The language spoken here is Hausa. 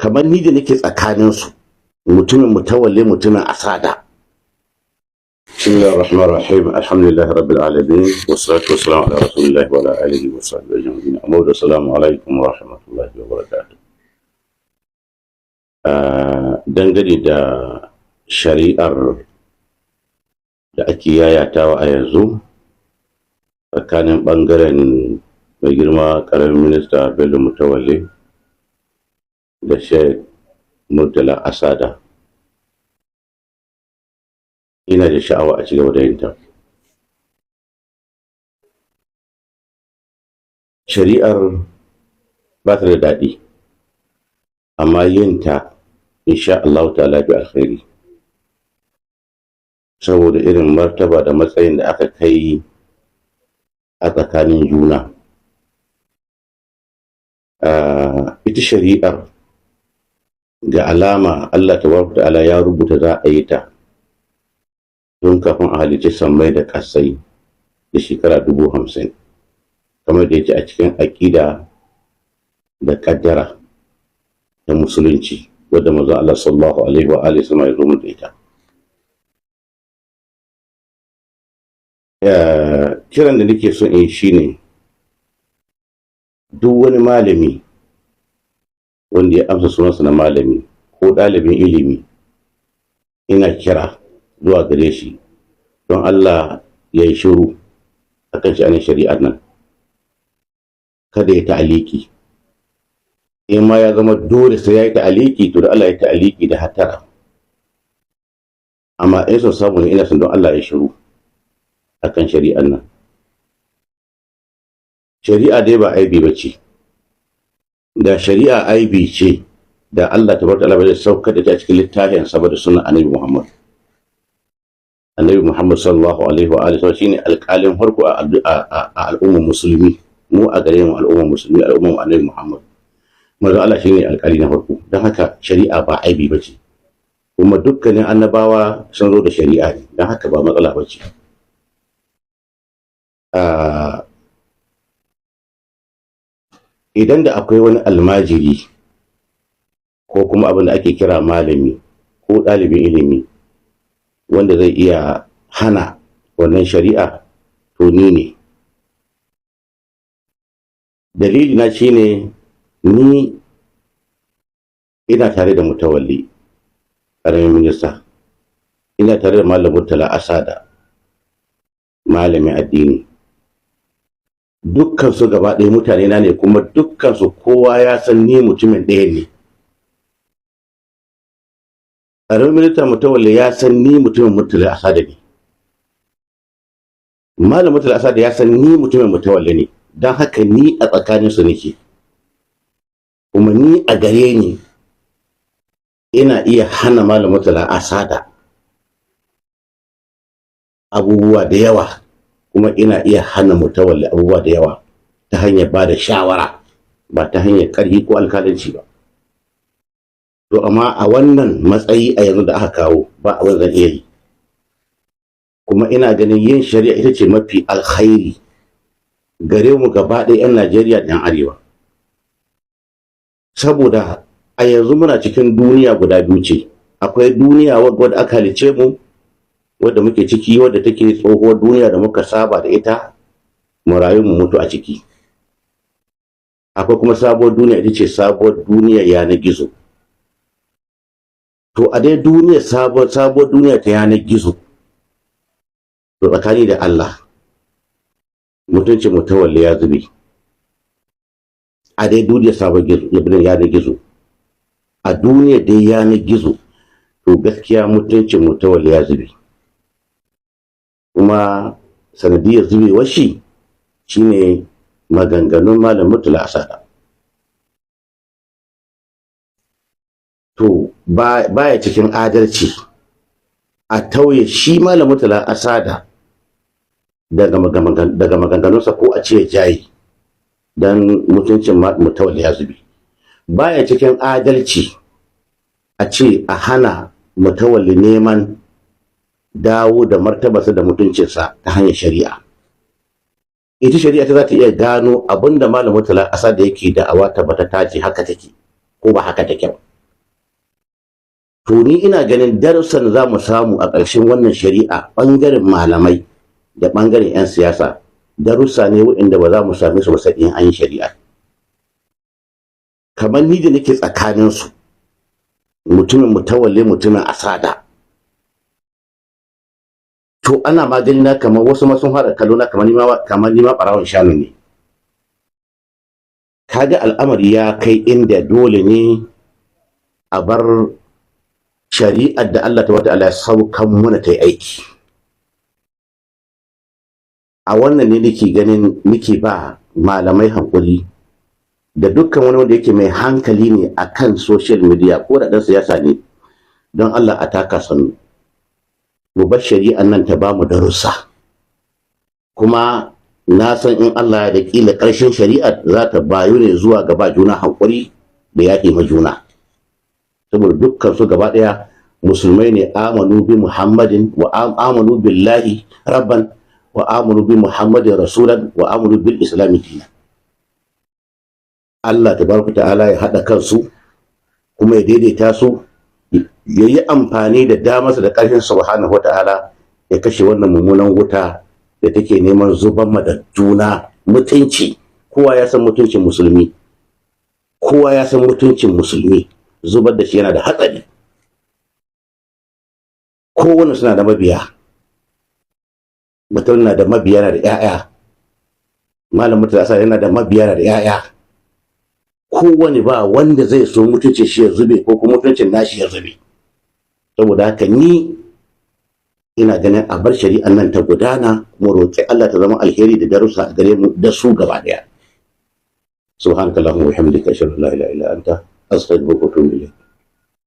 kamar ni da nake tsakaninsu, mutumin mutawalli mutumin asada. Bismillahir Rahmanir Rahim, alhamdulillahi rabbil alamin, wassalatu wassalamu ala rasulillahi wa ala alihi wa sahbihi ajma'in. Amma da assalamu alaikum wa rahmatullahi wa barakatuh. Dangane da shari'ar da ake yayatawa a yanzu tsakanin ɓangaren mai girma ƙaramin minista Bello Mutawalle da Sheikh Murtala Asada, ina da sha'awa a cigaba da yin ta. Shari'ar ba ta da daɗi, amma yin ta insha Allah ta'ala bi alkhairi, saboda irin martaba da matsayin da aka kai a tsakanin juna. Ita shari'ar ga alama Allah tabaraka ta'ala ya rubuta za a yi ta tun kafin a halicci sammai da ƙasai da shekara 50,000, kamar da yake a cikin aƙida da ƙaddara ta musulunci wadda manzo Allah sallallahu alaihi wa alihi wasallam ya zo mu da ita. Kiran da nake so in shine duk wani malami wanda ya amsa sunansa na malami ko ɗalibin ilimi, ina kira zuwa gare shi don Allah ya yi shiru a kan sha'anin shari'ar nan, kada ya ta'aliki. In ma ya zama dole sai ya yi ta'aliki, to da Allah ya ta'aliki da hatara. Amma in son samu ne, ina son don Allah ya shiru a kan shari'ar nan. Shari'a dai ba aibi ba ce. Da shari'a aibi ce, da Allah tabaraka ta'ala bai saukar da ta cikin littafin sa da sunan Annabi Muhammad. Annabi Muhammad sallallahu alaihi wa alihi shine alƙalin farko a al'ummar musulmi. Mu a gare mu al'ummar musulmi, al'ummar Annabi Muhammad, manzo Allah shine alƙali na farko. Don haka shari'a ba aibi ba ce, kuma dukkanin annabawa sun zo da shari'a ne, don haka ba matsala ba ce. Idan da akwai wani almajiri ko kuma abin da ake kira malami ko ɗalibin ilimi wanda zai iya hana wannan shari'a, to ni ne. Dalili na shine ni ina tare da Mutawalli ƙaramin minista, ina tare da Malam Murtala Asada malamin addini. Dukkansu gaba ɗaya mutane na ne, kuma dukkansu kowa ya san ni mutumin ɗaya ne. Ƙaramin minista Mutawalli ya san ni mutumin Murtala Asada ne. Malam Murtala Asada ya san ni mutumin Mutawalli ne. Don haka ni a tsakaninsu nake, kuma ni a gare ni ina iya hana Malam Murtala Asada abubuwa da yawa, kuma ina iya hana Mutawalli abubuwa da yawa ta hanyar ba da shawara, ba ta hanyar ƙarfi ko alƙalanci ba. To amma a wannan matsayi a yanzu da aka kawo, ba abin zan iya yi, kuma ina ganin yin shari'a ita ce mafi alkhairi gare mu gaba ɗaya 'yan Najeriya da 'yan Arewa. Saboda a yanzu muna cikin duniya guda biyu ce. Akwai duniya wadda aka halice mu, wadda muke ciki, wadda take tsohuwar duniya da muka saba da ita, mu rayu mu mutu a ciki. Akwai kuma sabuwar duniya, ita ce sabuwar duniya yanar gizo. To a dai duniya sabuwar duniya ta yanar gizo, to tsakani da Allah mutuncin Mutawalli ya zube. A dai duniya sabon yanar gizo, a duniya dai yanar gizo, to gaskiya mutuncin Mutawalli ya zube. Kuma sanadiyar zubewar shi shine maganganun Malam Murtala Asada. To baya cikin adalci a tauye shi Malam Murtala Asada daga maganganunsa, ko a ce jayi dan mutuncin Mutawalli ya zube. Baya cikin adalci a ce a hana Mutawalli neman dawo da martabarsa da mutuncinsa ta hanyar shari'a. Ita shari'a ta za ta iya gano abinda Malam Murtala Asada yake da'awa, tabbata ta ce haka take ko ba haka take ba. to ni ina ganin darussan za mu samu a ƙarshen wannan shari'a ɓangaren malamai da ɓangaren 'yan siyasa darussa ne waɗanda ba za mu same su ba sai in an yi shari'a. Kamar ni da nake tsakaninsu, mutumin mutawalle mutumin asada, to ana magani na kamar wasu ma sun fara kallo na kamar ni ma ɓarawon shanu ne. Kaga al'amari ya kai inda dole ne a bar shari'ar da Allah ta wata'ala ya saukan muna ta yi aiki. A wannan ne nake ganin nake ba malamai hankuli da dukkan wani wanda yake mai hankali ne akan social media ko da ɗan siyasa ne, don Allah a taka sannu. Mu bar shari'ar nan ta bamu darussa, kuma na san in Allah da kila ƙarshen shari'ar za ta bayu ne zuwa gaba juna hankuri da yaƙi ma juna, saboda dukkan su gaba ɗaya musulmai ne, amanu bi Muhammadin wa amanu billahi rabban wa amanu bi Muhammadin rasulan wa amanu bil islami dinan. Allah tabaraka ta'ala ya haɗa kansu kuma ya daidaita su, ya yi amfani da damarsa da ƙarfin subhanahu wata'ala ya kashe wannan mummunan wuta da take neman zuban da juna mutunci. Kowa ya san mutuncin musulmi, kowa ya san mutuncin musulmi, zubar da shi yana da hatsari. Kowane suna da mabiya, mutum na da mabiya, na da 'ya'ya, malam Murtala yana da mabiya, na da 'ya'ya. Kowane ba wanda zai so mutuncin shi ya zube ko kuma mutuncin nashi ya zube. Saboda haka ni ina ganin a bar shari'an nan ta gudana, mu roƙi Allah ta zama alheri da darussa a gare mu da su gaba daya. Subhanakallahumma wa bihamdika ashhadu an la ilaha illa anta astaghfiruka wa atubu ilayk.